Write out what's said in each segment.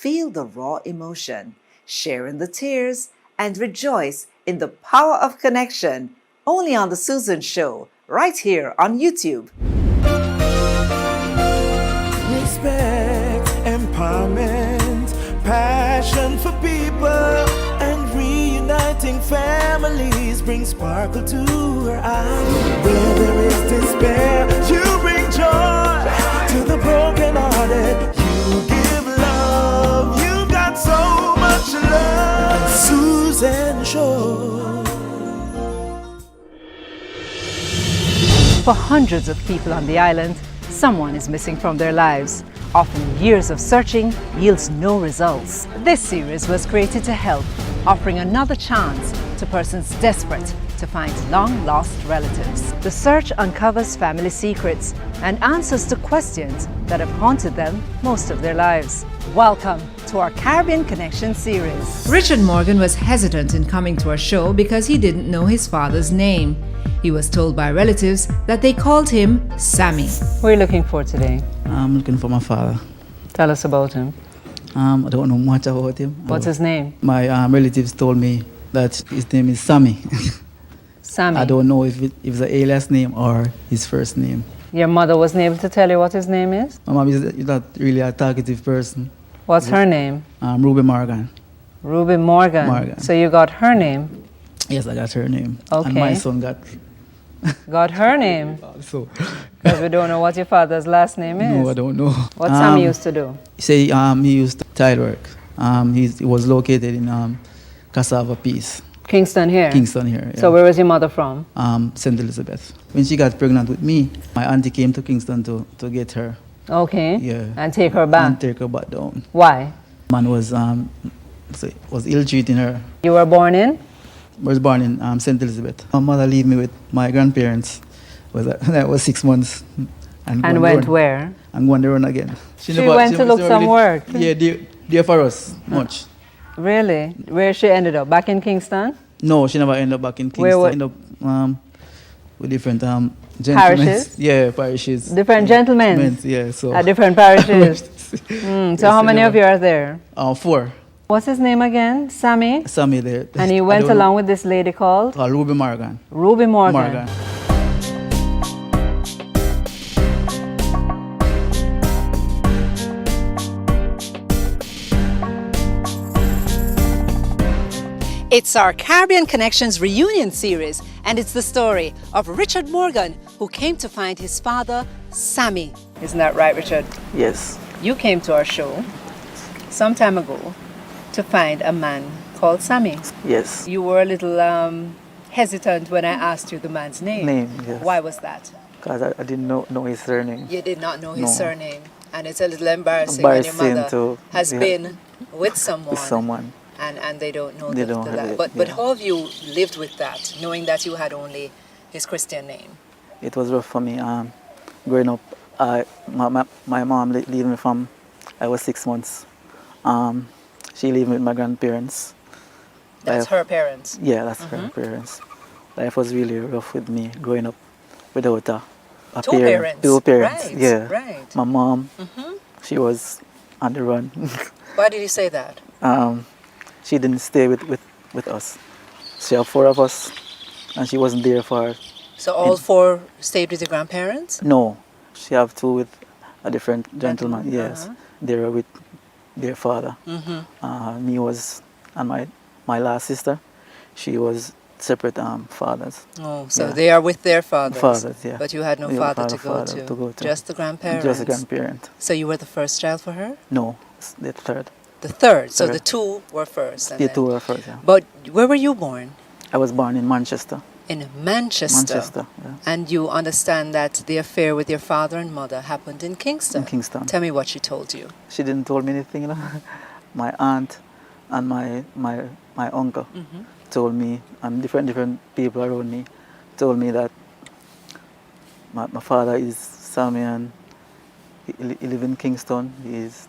feel the raw emotion, share in the tears, and rejoice in the power of connection. Only on The Susan Show, right here on YouTube. Respect, empowerment, passion for people, and reuniting families bring sparkle to her eyes. Where there is despair, you bring joy to the broken-hearted. You give love, you've got so much love. Susan Show. For hundreds of people on the island, someone is missing from their lives. Often years of searching yields no results. This series was created to help, offering another chance to persons desperate to find long-lost relatives. The search uncovers family secrets and answers to questions that have haunted them most of their lives. Welcome to our Caribbean Connection series. Richard Morgan was hesitant in coming to our show because he didn't know his father's name. He was told by relatives that they called him Sammy. What are you looking for today? I'm looking for my father. Tell us about him. I don't know much about him. What's his name? My relatives told me that his name is Sammy. Sammy. I don't know if it's an alias name or his first name. Your mother wasn't able to tell you what his name is? My mom is not really a talkative person. What's her name? Ruby Morgan. Ruby Morgan. Morgan. So you got her name? Yes, I got her name. Okay. And my son got her name? also. Because we don't know what your father's last name is. No, I don't know. What Sammy used to do? He used tile work. He was located in Cassava Peace. Kingston here? Kingston here, yeah. So where was your mother from? St. Elizabeth. When she got pregnant with me, my auntie came to Kingston to get her. Okay. Yeah. And take her back? And take her back down. Why? Man was ill-treating her. You were born in? I was born in St. Elizabeth. My mother left me with my grandparents when I was 6 months. And went where? And going to run again. She went to look some work? Yeah, dear for us, much. Really? Where she ended up? Back in Kingston? No, she never ended up back in Kingston. Where ended up with different gentlemen. Parishes? Yeah, parishes. Different gentlemen? Yeah, so. At different parishes? So how many of you are there? 4. What's his name again? Sammy? Sammy there. And he went along with this lady called? Ruby Morgan. Ruby Morgan. It's our Caribbean Connections reunion series, and it's the story of Richard Morgan, who came to find his father, Sammy. Isn't that right, Richard? Yes. You came to our show some time ago to find a man called Sammy. Yes. You were a little hesitant when I asked you the man's name. Yes. Why was that? Because I didn't know his surname. You did not know his No. surname. And it's a little embarrassing when your mother has been with someone. And they don't know They the don't have last. it, But yeah. how have you lived with that, knowing that you had only his Christian name? It was rough for me. Growing up, my mom left me from I was 6 months. She lived with my grandparents. That's her parents? Yeah, that's her parents. Life was really rough with me growing up without a Two parents? Two parents, Right, yeah. right. My mom, she was on the run. Why did you say that? She didn't stay with us. She had 4 of us, and she wasn't there for. So all 4 stayed with your grandparents? No, she have 2 with a different gentleman. Yes, they were with their father. Me was, and my last sister, she was separate fathers. Oh, so Yeah. they are with their fathers. Fathers, yeah. But you had no Yeah, father to father go to go to. Just the grandparents. Just a grandparent. So you were the first child for her? No, the third. The third. So Third. the 2 were first. And The then- 2 were first. Yeah. But where were you born? I was born in Manchester. In Manchester. Manchester, yeah. And you understand that the affair with your father and mother happened in Kingston. In Kingston. Tell me what she told you. She didn't tell me anything, you know. My aunt and my uncle told me, and different people around me told me that my father is Sammy and he live in Kingston.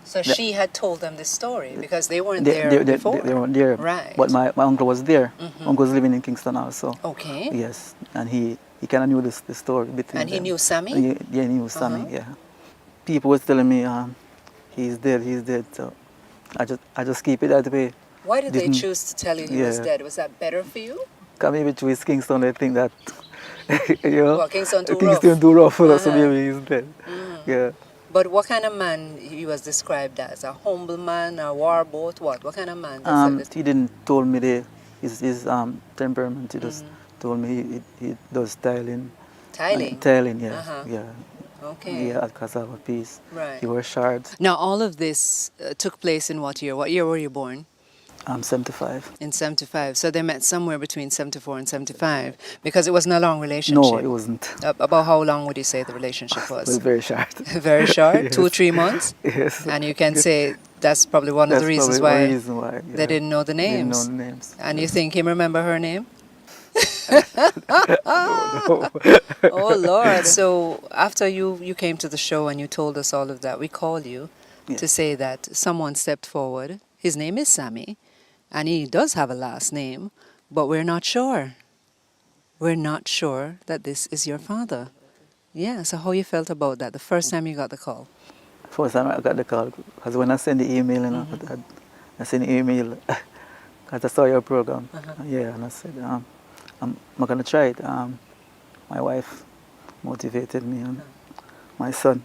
So she had told them this story because they weren't they, there before. They weren't there. Right. But my uncle was there. Uncle was living in Kingston also. Okay. Yes, and he kind of knew the story between And he them. knew Sammy? Yeah, he knew Sammy, yeah. People was telling me, he's dead. So I just keep it that way. Why did they Didn't- choose to tell you he was yeah. dead? Was that better for you? Cause maybe through his Kingston, they think that, you know, Well, Kingston too Kingston rough. too rough for us, so Uh-huh. maybe he's dead. Yeah. But what kind of man he was described as? A humble man, a warboat, what? What kind of man? He didn't told me his temperament. He just told me he does tiling. Tiling? Tiling, yeah. Uh-huh. Yeah. Okay. Yeah, at Cassava Piece. Right. He wears shards. Now, all of this took place in what year? What year were you born? I'm 75. In 75. So they met somewhere between 74 and 75 because it wasn't a long relationship. No, it wasn't. About how long would you say the relationship It was was? very short. Very short? Yes. 2-3 months? Yes. And you can say that's probably one of That's the reasons probably why one reason why yeah. they didn't know the Didn't names. know the names. And you think him remember her name? No. Oh Lord. So after you came to the show and you told us all of that, we called you Yeah. to say that someone stepped forward. His name is Sammy and he does have a last name, but we're not sure. We're not sure that this is your father. Yeah, so how you felt about that the first time you got the call? First time I got the call, because when I sent the email, you know, I sent the email because I saw your program. Yeah, and I said, I'm going to try it. My wife motivated me, and my son.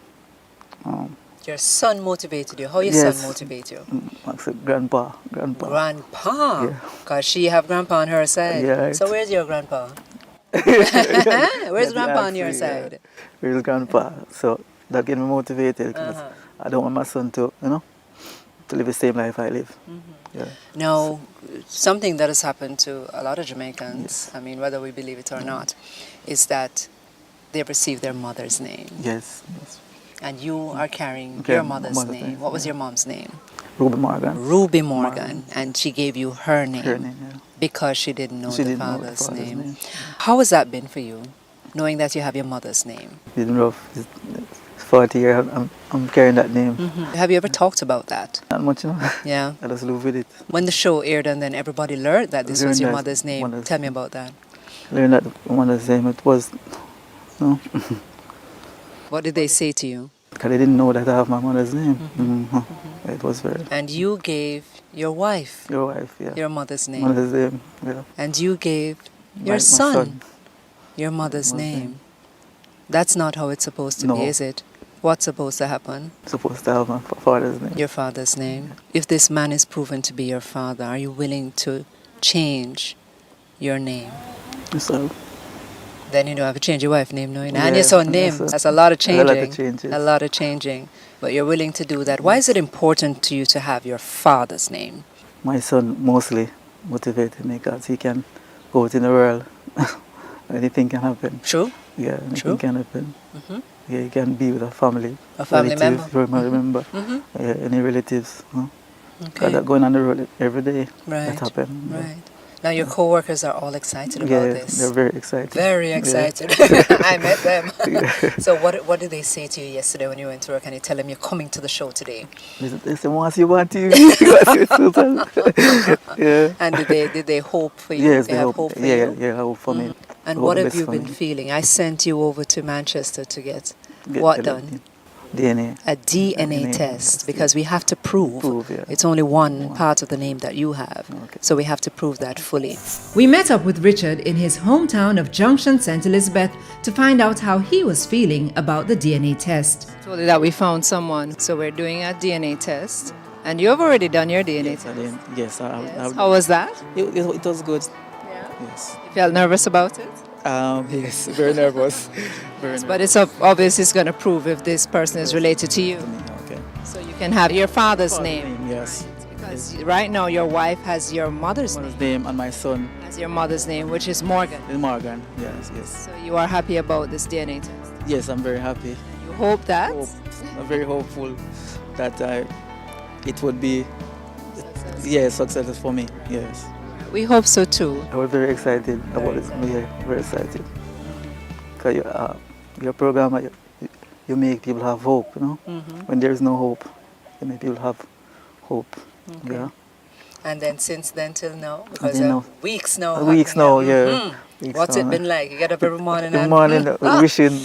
Your son motivated you. How your Yes. son motivated you? I said, Grandpa. Grandpa? Yeah. Because she have grandpa on her side. Yeah, right. So where's your grandpa? Where's That's grandpa on your actually, yeah. side? Where's Grandpa? So that get me motivated because I don't want my son to, you know, to live the same life I live. Yeah. Now, something that has happened to a lot of Jamaicans, I mean, whether we believe it or not, is that they receive their mother's name. Yes. Yes. And you are carrying Okay, your mother's mother's name. name, What was yeah. your mom's name? Ruby Morgan. Ruby Morgan. And she gave you her name. Her name, yeah. Because she didn't know She the didn't know the father's father's name. name. How has that been for you, knowing that you have your mother's name? It's rough. It's 40 years. I'm carrying that name. Have you ever talked about that? Not much, you know. Yeah. I just live with it. When the show aired and then everybody learned that this was Learned your that mother's name, mother's tell me name. about that. Learned that mother's name. It was, no, What did they say to you? because they didn't know that I have my mother's name. It was very. And you gave your wife Your wife, yeah. your mother's name. Mother's name, yeah. And you gave your My son your mother's Mother's name. name. That's not how it's supposed to No. be, is it? What's supposed to happen? Supposed to have my father's name. Your father's name. If this man is proven to be your father, are you willing to change your name? So, Then you don't have to change your wife's name, no? And Yeah, your son's name. that's a- That's a lot of a changing. lot of changes. A lot of changing. But you're willing to do that. Why is it important to you to have your father's name? my son mostly motivated me because he can go out in the world. Anything can happen. True? Yeah, anything True. can happen. Yeah, he can be with a family. A family relatives, member. Remember. Yeah, any relatives. Huh? Okay. Because going on the road every day. Right. That happen. yeah. Right. Now your co-workers are all excited about Yeah, this. they're very excited. Very Yeah. excited. I met them. So what did they say to you yesterday when you went to work and you tell them you're coming to the show today? They say, once you want to, you want to, Susan. Yeah. And did they hope for you? Yes, they have hope for you? Yeah, hope for me. And Hope what the have best you for been me. feeling? I sent you over to Manchester to get Get what the done? DNA. A DNA DNA test, test, because we have to prove, yeah. it's only one part of the name that you have. Okay. So we have to prove that fully. We met up with Richard in his hometown of Junction, St. Elizabeth to find out how he was feeling about the DNA test. Told you that we found someone, so we're doing a DNA test. And you have already done your DNA Yes, I test. did. Yes, I How was that? it was good. Yeah. Yes. You felt nervous about it? Yes, very nervous. Very nervous. But it's obvious it's going to prove if this person is related to you. Okay. So you can have your father's name. Yes. Because right now your wife has your mother's Mother's name. name and my son Has your mother's name, which is Morgan. is Morgan. Yes, yes. So you are happy about this DNA test. Yes, I'm very happy. You hope that I'm very hopeful that it would be success for me. Yes. we hope so too. I was very excited about it. Yeah, very excited. Because your program, you make people have hope, you know? When there is no hope, you make people have hope. Yeah. And then since then till now, because then now. of weeks now. Weeks happening now, here. yeah. Weeks What's now, it been like? You get up every morning Good and morning, wishing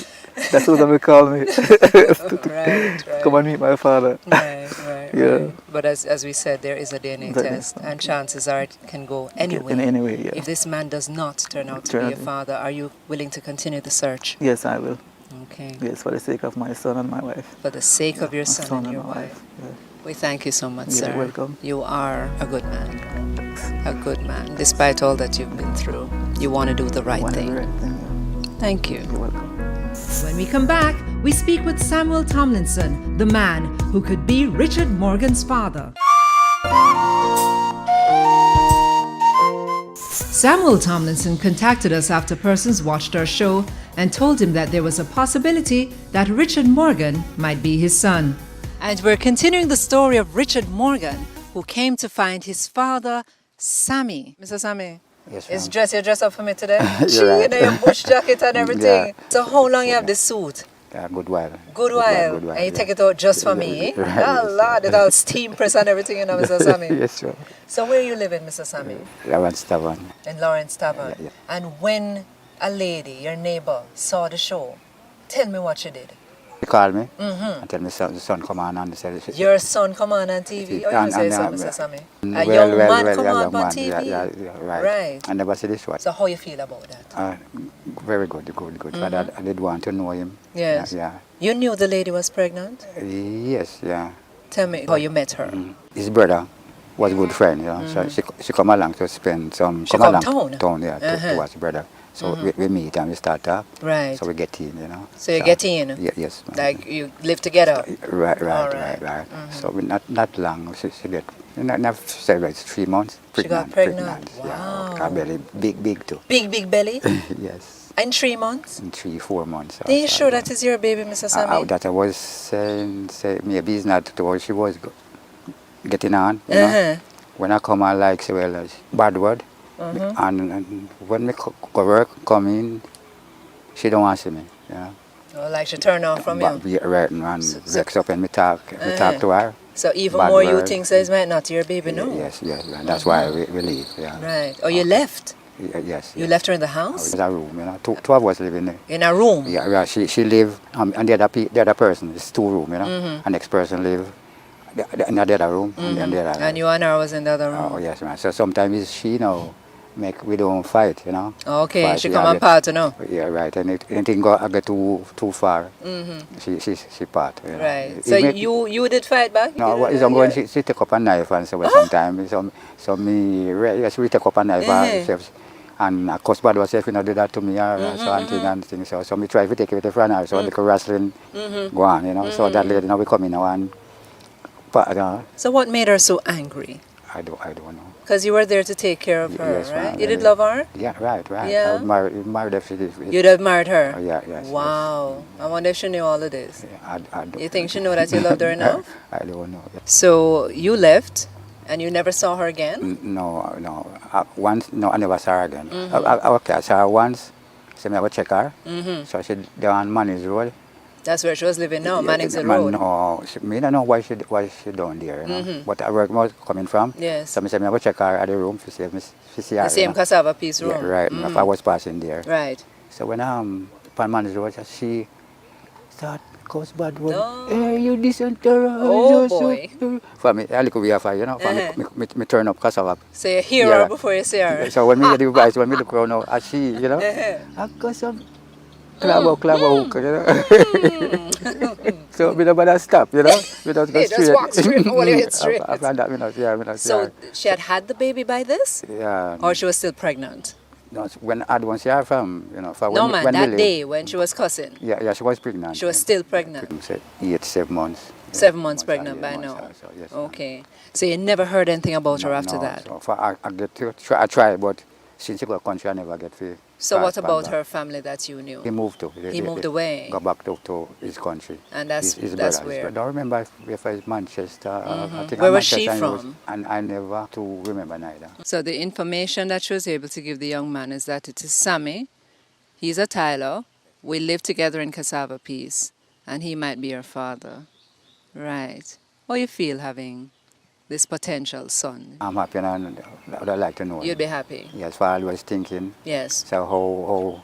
that's what they call me. right, right. Come and meet my father. Right, right, Yeah. But as we said, there is a DNA That- test, and chances are it can go anyway. In any way, yeah. If this man does not turn out to Turn be out a to- father, are you willing to continue the search? Yes, I will. Okay. Yes, for the sake of my son and my wife. For the sake of your My son and your my wife. Yeah. We thank you so much, You're sir. welcome. You are a good man. A good man. Despite all that you've been through, you want to do the right One thing. right thing, yeah. Thank you. You're welcome. When we come back, we speak with Samuel Tomlinson, the man who could be Richard Morgan's father. Samuel Tomlinson contacted us after persons watched our show and told him that there was a possibility that Richard Morgan might be his son. And we're continuing the story of Richard Morgan, who came to find his father, Sammy. Mr. Sammy, Yes, is ma'am. you dress up for me today? You're right. You know, your bush jacket and everything. Yeah. So how long you have this suit? Yeah, good while. Good while. Good while, And you yeah. take it out just for me? Right. Oh, Lord, it all steam press and everything, you know, Mr. Sammy. Yes, sir. So where you living, Mr. Sammy? Lawrence Tavern. In Lawrence Tavern. Yeah, yeah. And when a lady, your neighbor, saw the show, tell me what she did. He called me and tell me the son come on and said, Your son come on TV? Oh, you And- say and, so, um, Mr. Sammy? well, A young man well, come yeah, on young man. TV? Yeah, right. Right. I never see this one. So how you feel about that? Very good. But I did want to know him. Yes. Yeah. You knew the lady was pregnant? Yes, yeah. Tell me how you met her. His brother was a good friend, you know. So she come along to spend some... She come town? Town, yeah, Uh-huh. to watch the brother. So we meet and we start talk. Right. So we get in, you know. So you get in? Yeah, yes. ma'am. Like you live together? Right. All right. So we not long. She get not say it's 3 months. She got pregnant? Wow. Yeah, her belly big too. Big belly? Yes, In 3 months? in 3-4 months. Are you sure that is your baby, Mr. Sammy? That I was saying, say maybe it's not the way she was getting on. You know? Uh-huh. When I come on like say well bad word, and when me go work come in, she don't answer me. You know. Oh, like she turned off from But, you? yeah, right, and vex up and me talk to her. So even Bad more you word. think says might not your baby, no? Yes, and that's why we leave. Yeah. Right. Oh, you left? Yes. You left her in the house? There's a room, you know. Two of us living there. In a room? Yeah, she live, and the other person, it's 2 room, you know. And next person live in the other room. And the other. And you and her was in the other room? Oh, yes, man. So sometimes she, you know, we don't fight, you know. Okay, Fight, she yeah, come and get- part, you know? Yeah, right. And anything I get too far, she part. You know. Right. It So make- you did fight back? No, what is I'm going, she take up a knife and so sometimes, so me, yes, we take up a knife and of course, bad was if you know do that to me or something and things. So me try to take it with front her, so the wrestling go on, you know. So that lady, now we come in now and, but So what made her so angry? I don't know. Because you were there to take care of her, Yes, right? ma'am. You did love her? Yeah, right. Yeah. I married her. You'd have married her? Oh, yeah, yes. Wow. I wonder if she knew all of this. Yes. I don't- You think she knew that you loved her enough? I don't know. So you left and you never saw her again? No. Once, no, I never saw her again. I saw her once. So I go check her. So she down on Manning's Road. That's where she was living now, Manning's Man, Road. No, me don't know why she down there. You know? But I work was coming from. Yes. So I say I go check her at the room to see her. The same cassava piece room? Yeah, right. If I was passing there. Right. So when I'm on Manning's Road, she thought, goes bad word. No. Hey, you listen to her. Oh, boy. For me, I look over for you know. For me turn up cassava. So you hear Yeah. her before you see her? So when me hear the voice, when me look around now, I see, you know, I got some clavo hook, you know. So me don't bother stop, you know. Me just go You straight. just walk straight while you hit straight. After that, me not, So she had the baby by this? yeah. Or she was still pregnant? No, when I don't see her from, you know, for No, when, man, when we that live. day when she was cussing, Yeah, she was pregnant. she was still pregnant. Said 7 months. 7 months or pregnant 8 by months, now. so, yes, Okay. So you never heard anything about her after no, that? So for I get to try, I try, but since she got country, I never get to. So what pass about back. her family that you knew? He moved to. He moved away. Go back to his country. And that's- his that's brother. where? I don't remember if it's Manchester. I think Where was she Manchester, and from? And I never to remember neither. So the information that she was able to give the young man is that it is Sammy, he's a Tyler, we live together in Cassava Peace, and he might be her father. Right. How you feel having this potential son? I'm happy and I'd like to know. You'd be happy? Yes, for I was thinking. Yes. So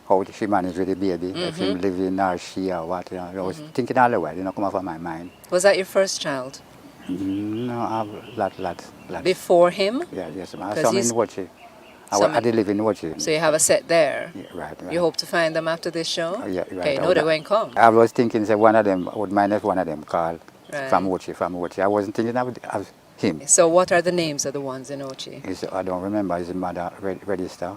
how she managed with the baby, if he living or she or what. You know, I was thinking all the while, you know, come off of my mind. Was that your first child? No, I have lot. Before him? Yeah, yes, ma'am. 'Cause Some in he's- Watchy. some I did live in Watchy. So you have a set there. Yeah, right. You hope to find them after this show? Yeah, right. Okay, no, they won't come. I was thinking, say one of them, I would mind if one of them called Right. from Watchy. I wasn't thinking of him. So what are the names of the ones in Ochi? I don't remember his mother register.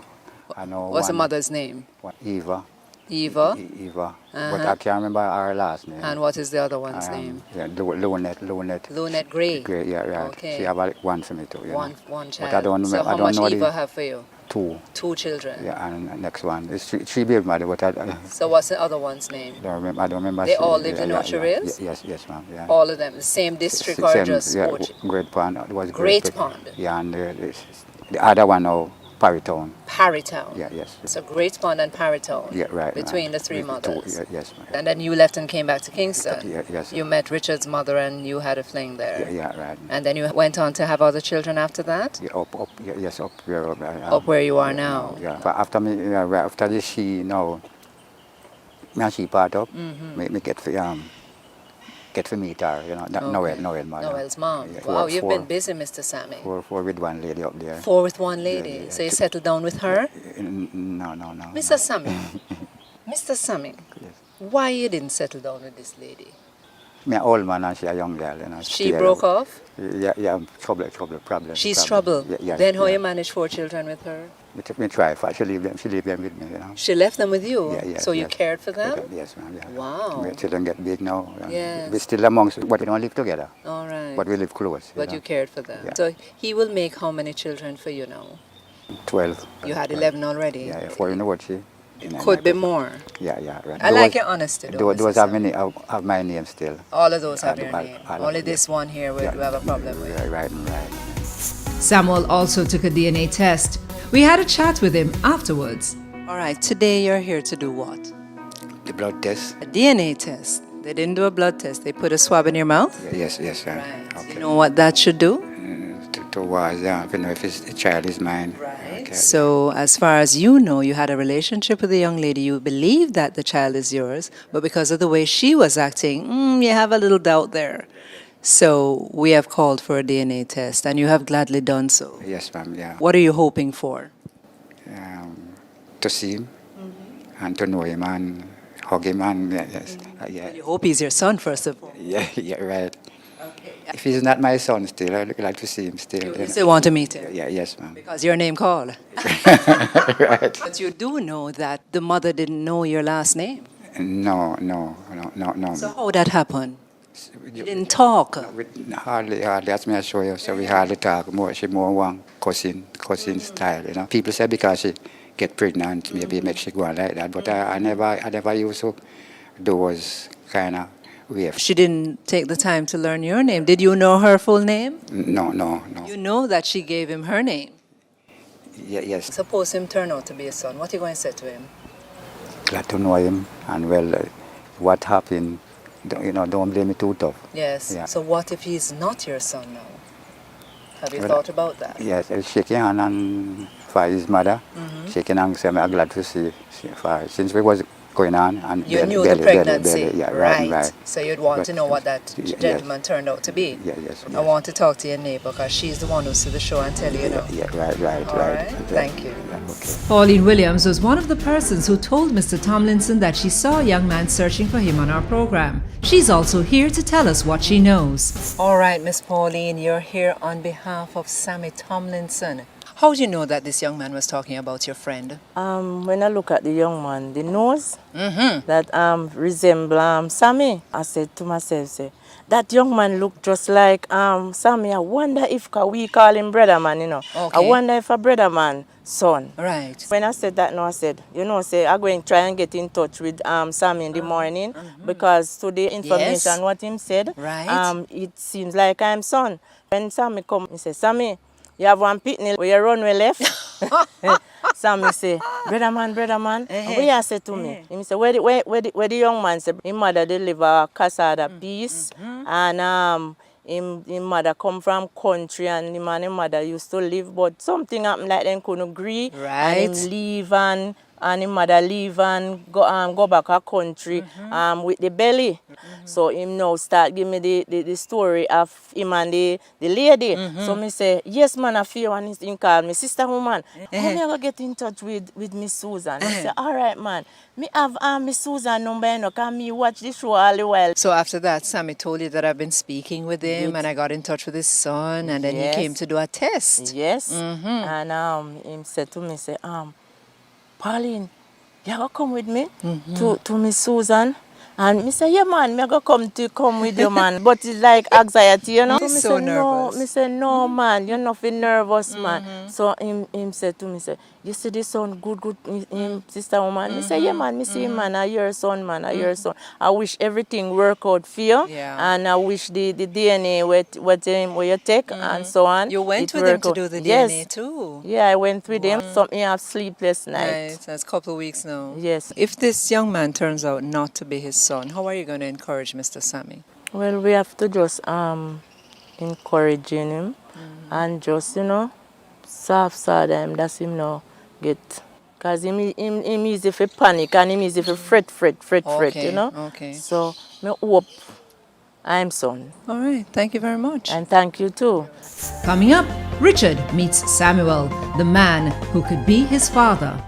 I know What's the one- mother's name? Eva. Eva. Eva. But Uh-huh. I can't remember her last name. And what is the other one's name? Yeah, Lunette. Lunette Gray. Great, yeah, right. Okay. She have one for me too. You know. One child. But I don't So remember. how I don't much know Eva the have for you? two. 2 children. Yeah, and the next one is three baby mother, but I So what's the other one's name? I don't remember. They all lived in Ocho Rios? Yes, ma'am. Yeah. All of them, the same district or Same, just yeah, Ochi? Great Pond. It was Great Pond. Yeah, and the other one now, Parrytown. Parrytown. Yeah, yes. So Great Pond and Parrytown. Yeah, right. Between right. the three mothers. Yes, ma'am. And then you left and came back to Kingston. Yes. You met Richard's mother and you had a fling there. Yeah, right. And then you went on to have other children after that? Yeah, up where Up where you are now. Yeah, but after me, right after this, she now, me and she part up. Mm-hmm. Me get to meet her, you know. Okay. Noel mother. Noel's mom. Yeah, Wow, you've four- been busy, Mr. Sammy. four with one lady up there. 4 with one lady. Yeah, So you settled down with her? No. Mr. Sammy. Mr. Sammy. Yes. Why you didn't settle down with this lady? Me an old man and she a young girl, you know. She still- broke off? Yeah, trouble, problem. She's trouble. Yeah, Then how yeah. you manage 4 children with her? Me try, she leave them with me, you know. She left them with you? Yeah, So you yes. cared for them? Yes, ma'am, yeah. Wow. My children get big now. Yes. We still amongst, but we don't live together. All right. But we live close. But know. you cared for them. Yeah. So he will make how many children for you now? 12. You had 11 already? Yeah, 4 in the watch. Could be more. Yeah, right. I like your honesty, though. Those Mr. have Sammy. have my name still. All of those have Yeah, your all- name. all- Only yeah. this one here we have a problem with. Yeah, right. Samuel also took a DNA test. We had a chat with him afterwards. All right, today you're here to do what? The blood test? A DNA test. They didn't do a blood test. They put a swab in your mouth? Yes, right. Right. Okay. You know what that should do? Towards, you know, if the child is mine. Right. Okay. So, as far as you know, you had a relationship with a young lady. You believe that the child is yours, but because of the way she was acting, you have a little doubt there. So, we have called for a DNA test, and you have gladly done so. Yes, ma'am, yeah. What are you hoping for? To see him and to know him and hug him and yes. Yeah. You hope he's your son, first of all. Yeah, right. If he's not my son still, I'd like to see him still. You you know. still want to meet him? Yeah, yes, ma'am. Because your name called. Right. But you do know that the mother didn't know your last name. No. So how that happened? You didn't talk. Hardly. That's me I show you. So we hardly talk. She more one cousin style, you know. People say because she get pregnant, maybe make she go on like that. But I never used to do those kind of way. She didn't take the time to learn your name. Did you know her full name? No. You know that she gave him her name. Yeah, yes. Suppose him turn out to be a son. What are you going to say to him? Glad to know him. And well, what happened, don't blame me too tough. Yes. Yeah. So what if he's not your son now? Have you Well, thought about that? Yes, I'll shake your hand and for his mother. Shaking hand, say, I'm glad to see for since we was going on. And You barely- knew barely- the pregnancy, barely, yeah, right? So you'd want to know what that Yes. gentleman turned out to be. Yeah, yes. I want to talk to your neighbor because she's the one who see the show and tell you, Yeah, right. All right, thank you. Yeah, okay. Pauline Williams was one of the persons who told Mr. Tomlinson that she saw a young man searching for him on our program. She's also here to tell us what she knows. All right, Miss Pauline, you're here on behalf of Sammy Tomlinson. How do you know that this young man was talking about your friend? When I look at the young man, the nose that resemble Sammy, I said to myself, say, that young man look just like Sammy. I wonder if we call him brother man, I Okay. wonder if a brother man son. Right. When I said that, I said, I'm going to try and get in touch with Sammy in the morning because to the information Yes. what him said, Right. it seems like I'm son. When Sammy come, he said, Sammy, you have one pitney where you run we left. Sammy say, brother man. And what you say to me? He say, where the young man say, his mother deliver Casada piece and his mother come from country and him and his mother used to live, but something happened like them couldn't agree. Right. And him leave and and him mother leave and go back her country with the belly. So him now start give me the story of him and the lady. So me say, yes man, I feel, and he call me sister woman. How me I go get in touch with Miss Susan? I say, all right man, me have Miss Susan number, you know, cause me watch this show all the while. So after that, Sammy told you that I've been speaking with him and I got in touch with his son and then you came to do a test. Yes. And him said to me, say, Pauline, you gonna come with me to Miss Susan? And me say, yeah man, me gonna come with you man. But it's like anxiety, you know. He's Me so say, nervous. No, me say, no man, you're nothing nervous man. So him said to me, say, you see this son good, him sister woman. Me say, yeah man, me see him man, I your son man, I your son. I wish everything work out for you. Yeah. And I wish the DNA where you take and so on. You went it with him work to out. do the Yes. DNA too. Yeah, I went with him. So me have sleepless night. Right, that's a couple of weeks now. Yes. If this young man turns out not to be his son, how are you going to encourage Mr. Sammy? Well, we have to just encouraging him and just, you know, soft him, that's him now get. Because him easy for panic and him easy for fret, you know. Okay. So, me hope I'm son. All right, thank you very much. And thank you too. Coming up, Richard meets Samuel, the man who could be his father.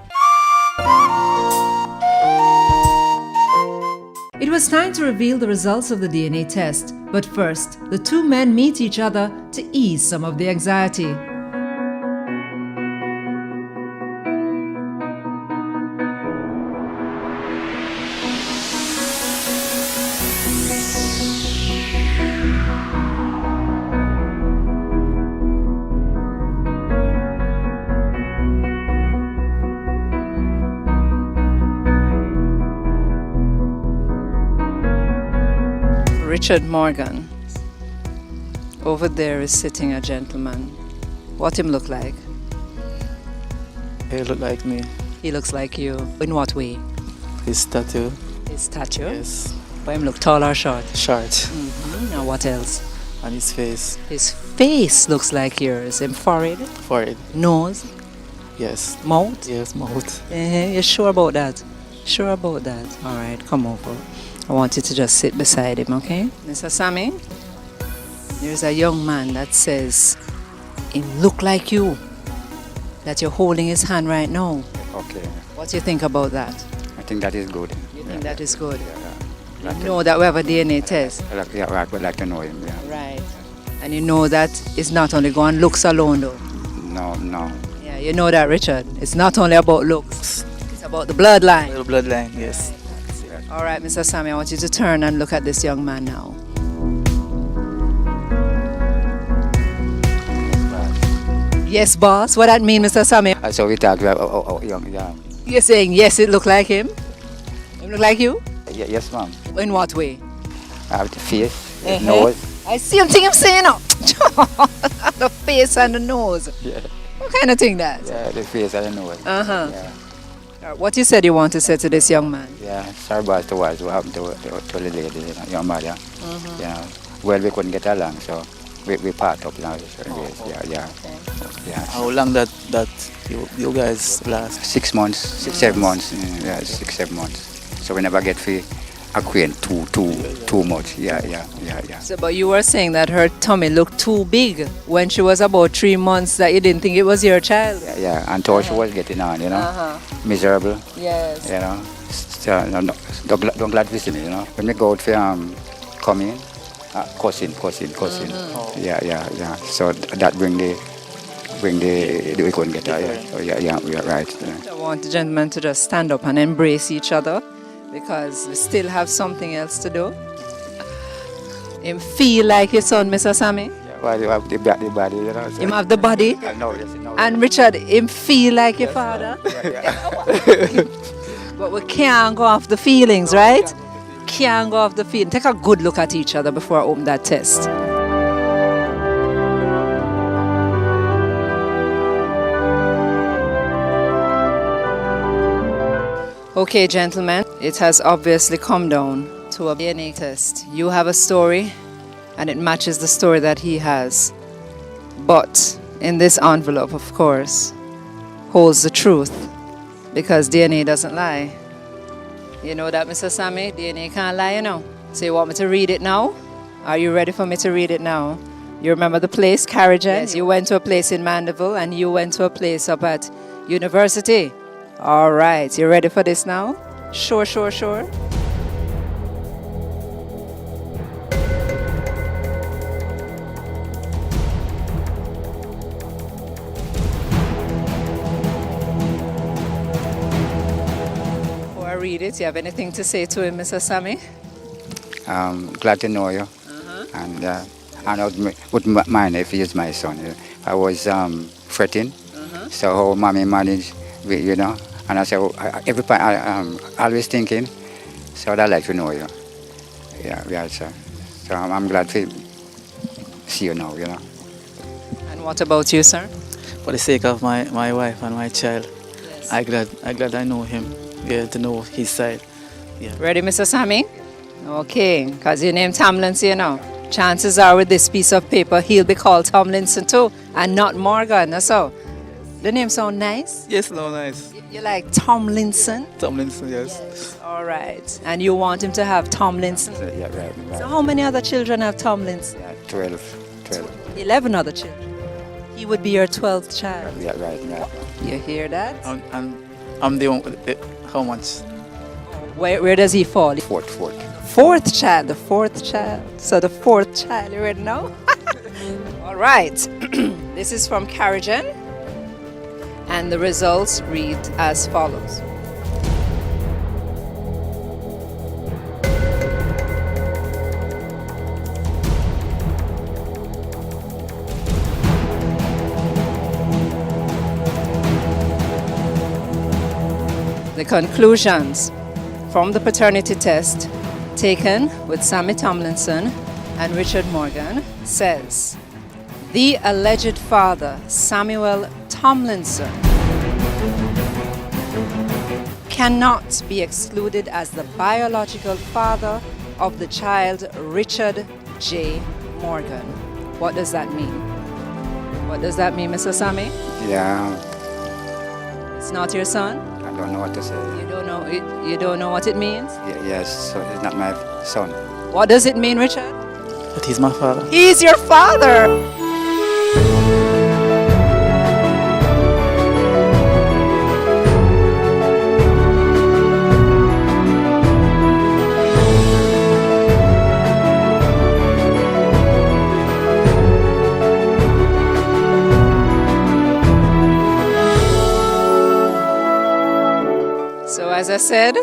It was time to reveal the results of the DNA test, but first, the two men meet each other to ease some of the anxiety. Richard Morgan. Over there is sitting a gentleman. What him look like? He look like me. He looks like you. In what way? His tattoo. His stature? Yes. But him look tall or short? Short. Now what else? And his face. His face looks like yours. Him forehead, Forehead. nose, Yes. mouth. Yes, mouth. You sure about that? Sure about that? All right, come over. I want you to just sit beside him, okay? Mr. Sammy, there's a young man that says he look like you, that you're holding his hand right now. Okay. What do you think about that? I think that is good. You think that is good? Like You know that we have a DNA test. I would like to know him, yeah. Right. And you know that it's not only going looks alone though. No. Yeah, you know that, Richard. It's not only about looks. It's about the bloodline. Little bloodline, yes. All right, Mr. Sammy, I want you to turn and look at this young man now. Yes, boss. What that mean, Mr. Sammy? So we talk about young, yeah. You're saying yes, it look like him? It look like you? Yes, ma'am. In what way? I have the face, the nose. I see him thing I'm saying now. The face and the nose. Yeah. What kind of thing that? Yeah, the face and the nose. Uh-huh. Yeah. What you said you want to say to this young man? Yeah, sorry about the words what happened to the lady, you know, your mother. Yeah. Well, we couldn't get along, so we part up now. So yeah. How long that you guys last? 6 months, 7 months. Yeah, 6, 7 months. So we never get to acquaint too much. Yeah. So, but you were saying that her tummy looked too big when she was about 3 months, that you didn't think it was your child. Yeah. Until she was getting on, you know, miserable. Yes. You know, so, no, don't glad visit me, you know. When we go out for come in, cousin. Yeah. So that bring the we couldn't get her. Yeah. So yeah, we are right. Yeah. I want the gentlemen to just stand up and embrace each other because we still have something else to do. Him feel like your son, Mr. Sammy. Yeah, well, you have the body, you know. So. Him have the body. I know, yes, you know. And Richard, him feel like your father. Yeah. But we can't go off the feelings, right? Can't go off the feeling. Take a good look at each other before I open that test. Okay, gentlemen, it has obviously come down to a DNA test. You have a story, and it matches the story that he has. But in this envelope, of course, holds the truth Because DNA doesn't lie. You know that, Mr. Sammy? DNA can't lie, you know. So you want me to read it now? Are you ready for me to read it now? You remember the place, Carrigan? Yes, you went to a place in Mandeville and you went to a place up at University. All right, you ready for this now? Sure. Before I read it, you have anything to say to him, Mr. Sammy? Glad to know you. And I wouldn't mind if he is my son. I was fretting, so how mommy managed, you know. And I said, every time I'm always thinking, so I'd like to know you. Yeah, sir. So I'm glad to see you now, you know. And what about you, sir? For the sake of my wife and my child, Yes. I glad I know him. Yeah, to know his side. Yeah. Ready, Mr. Sammy? Okay, because your name Tomlinson, you know. Chances are with this piece of paper, he'll be called Tomlinson too, and not Morgan. That's all. The name sound nice? Yes, no, nice. You like Tomlinson? Tomlinson, yes. All right. And you want him to have Tomlinson? So, yeah, right. So how many other children have Tomlinson? Yeah, 12. 11 other children. He would be your 12th child. Yeah, right. You hear that? I'm the one with how much? Where does he fall? Fourth. Fourth child, the fourth child. So the fourth child, you already know? All right. This is from Carrigan. And the results read as follows. The conclusions from the paternity test taken with Sammy Tomlinson and Richard Morgan says, the alleged father, Samuel Tomlinson, cannot be excluded as the biological father of the child Richard J. Morgan. What does that mean? What does that mean, Mr. Sammy? Yeah, It's not your son? I don't know what to say. You don't know what it means? Yes, so it's not my son. What does it mean, Richard? But he's my father. He's your father! So as I said,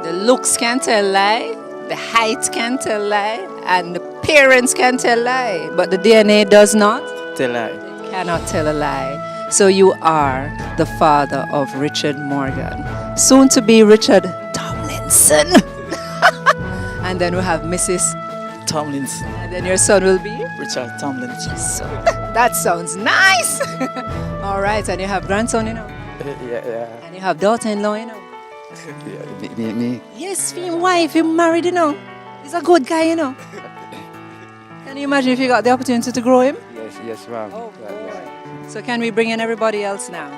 the looks can tell lie, the height can tell lie, and the parents can tell lie, but the DNA does not. Tell I. It cannot tell a lie. So you are the father of Richard Morgan, soon to be Richard Tomlinson. And then we have Mrs. Tomlinson. And then your son will be? Richard Tomlinson. So, that sounds nice. All right, and you have grandson, you know. Yeah. And you have daughter-in-law, you know. Me. Yes, him wife, him married, you know. He's a good guy, you know. Can you imagine if you got the opportunity to grow him? Yes, ma'am. Oh, boy. So can we bring in everybody else now?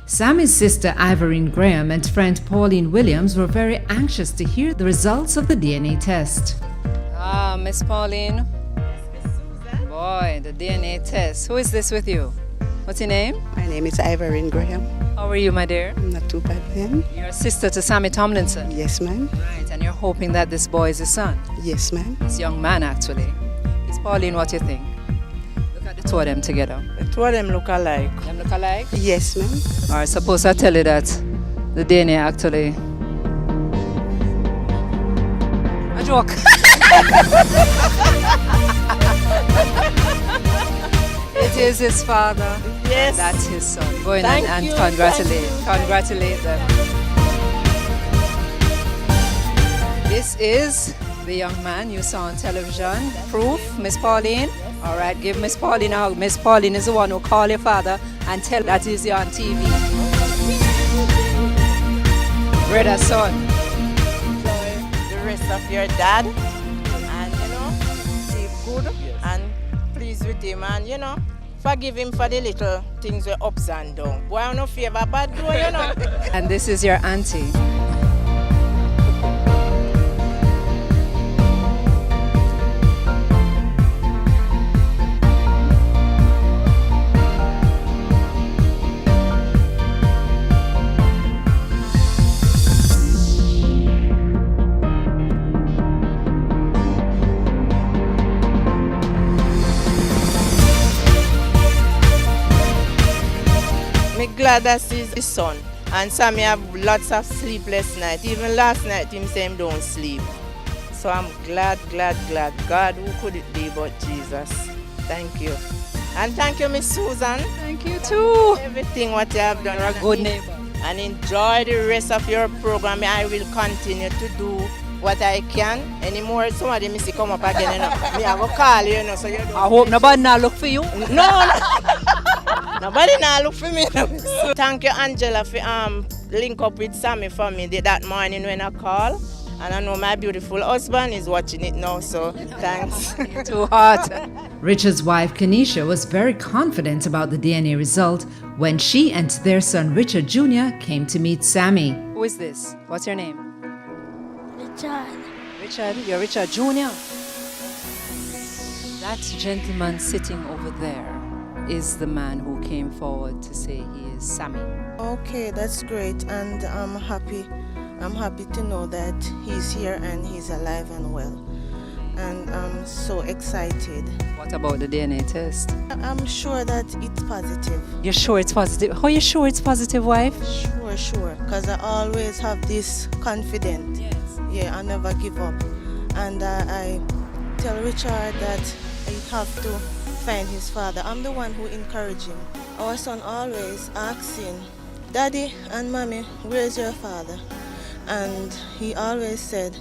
Sammy's sister Ivorine Graham and friend Pauline Williams were very anxious to hear the results of the DNA test. Ah, Miss Pauline. Boy, the DNA test. Who is this with you? What's your name? My name is Ivorine Graham. How are you, my dear? I'm not too bad, ma'am. You're a sister to Sammy Tomlinson. Yes, ma'am. Right, and you're hoping that this boy is his son. Yes, ma'am. This young man, actually. Miss Pauline, what do you think? Look at the two of them together. The two of them look alike. Them look alike? Yes, ma'am. All right, suppose I tell you that the DNA actually... A joke. It is his father. Yes. That's his son. Go in Thank and you, congratulate. thank you. Congratulate them. This is the young man you saw on television. Proof, Miss Pauline. All right, give Miss Pauline a hug. Miss Pauline is the one who called your father and tell that he's on TV. Brother, son. Enjoy the rest of your dad. And, keep good and pleased with him. And, Forgive him for the little things with ups and downs. Boy, I no favor bad boy, you know. And this is your auntie. Me glad that he's his son. And Sammy have lots of sleepless nights. Even last night him say him don't sleep. So I'm glad. God, who could it be but Jesus? Thank you. And thank you, Miss Susan. Thank you too. Everything what you have done. You're a good neighbor. And enjoy the rest of your program. I will continue to do what I can. Anymore, somebody miss come up again, you know. Me I go call you, you know, so you don't. I hope nobody now look for you. No. Nobody now look for me. So, thank you, Angela, for link up with Sammy for me that morning when I call. And I know my beautiful husband is watching it now, so thanks. Too hot. Richard's wife, Kenisha, was very confident about the DNA result when she and their son Richard Jr. came to meet Sammy. Who is this? What's your name? Richard. Richard. You're Richard Jr. That gentleman sitting over there is the man who came forward to say he is Sammy. Okay, that's great, and I'm happy. I'm happy to know that he's here and he's alive and well. And I'm so excited. What about the DNA test? I'm sure that it's positive. You're sure it's positive? How are you sure it's positive, wife? Sure. Because I always have this confidence. Yes. Yeah, I never give up. And I tell Richard that he have to find his father. I'm the one who encourage him. Our son always asking, Daddy and Mommy, where's your father? And he always said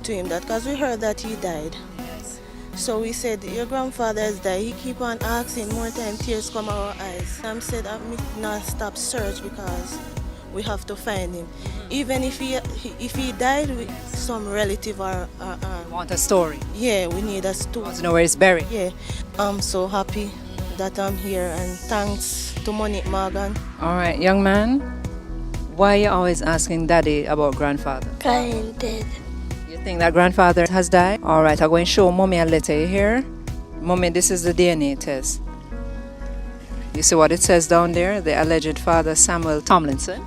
to him that, because we heard that he died. Yes. So we said, your grandfather has died. He keep on asking, more time tears come our eyes. I said, I not stop search because we have to find him. Even if he died with some relative or Want a story? yeah, we need a story. Want to know where he's buried? Yeah, I'm so happy that I'm here, and thanks to Monique Morgan. All right, young man. Why are you always asking Daddy about grandfather? Crying dead. You think that grandfather has died? All right, I'm going to show Mommy a letter. You hear? Mommy, this is the DNA test. You see what it says down there? The alleged father, Samuel Tomlinson,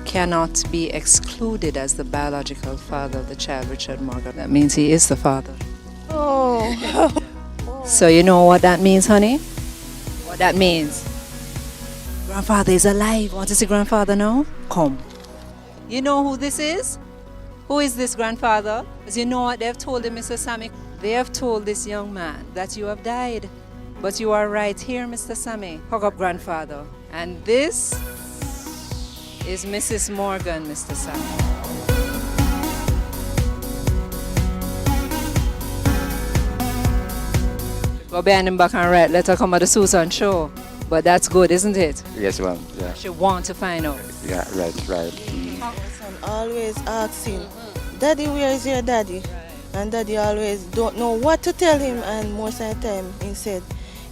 cannot be excluded as the biological father of the child, Richard Morgan. That means he is the father. Oh. So you know what that means, honey? What that means? Grandfather is alive. Want to see grandfather now? Come. You know who this is? Who is this grandfather? Because you know what they've told him, Mr. Sammy? They have told this young man that you have died. But you are right here, Mr. Sammy. Hug up grandfather. And this is Mrs. Morgan, Mr. Sammy. Go behind him back and right. Let her come at the Susan show. But that's good, isn't it? Yes, ma'am. Yeah. She want to find out. Yeah, right. Mm. Son always asking, Daddy, where is your daddy? And Daddy always don't know what to tell him, and most of the time he said,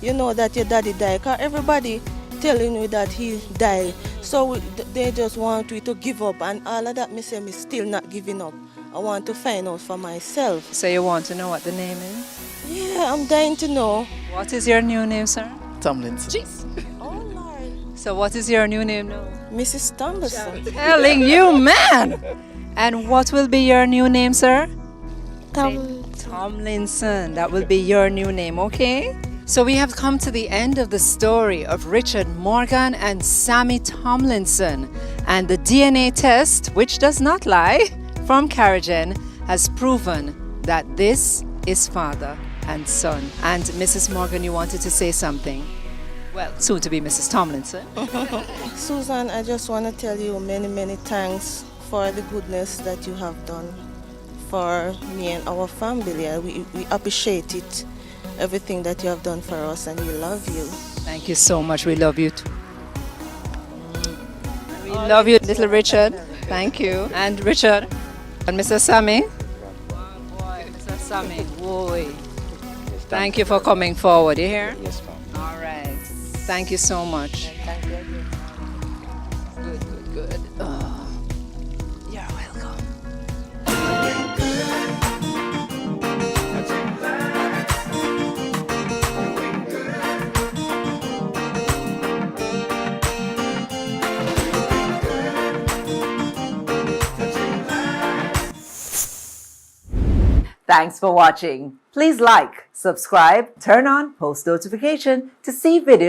you know that your daddy died. Because everybody telling you that he died. So they just want you to give up, and all of that, me say me still not giving up. I want to find out for myself. So you want to know what the name is? Yeah, I'm dying to know. What is your new name, sir? Tomlinson. Jeez. Oh Lord. So what is your new name now? Mrs. Tomlinson. Telling you, man! And what will be your new name, sir? Tomlinson. That will be your new name, okay? So we have come to the end of the story of Richard Morgan and Sammy Tomlinson. And the DNA test, which does not lie, from Caragen has proven that this is father and son. And Mrs. Morgan, you wanted to say something? Well, soon to be Mrs. Tomlinson. Susan, I just want to tell you many, many thanks for the goodness that you have done for me and our family. We appreciate it, everything that you have done for us, and we love you. Thank you so much. We love you too. We love you, little Richard. Thank you. And Richard. And Mr. Sammy. Mr. Sammy. Boy. Thank you for coming forward. You hear? Yes, ma'am. All right. Thank you so much. Thank you. Good. You're welcome. Thanks for watching. Please like, subscribe, turn on post notification to see videos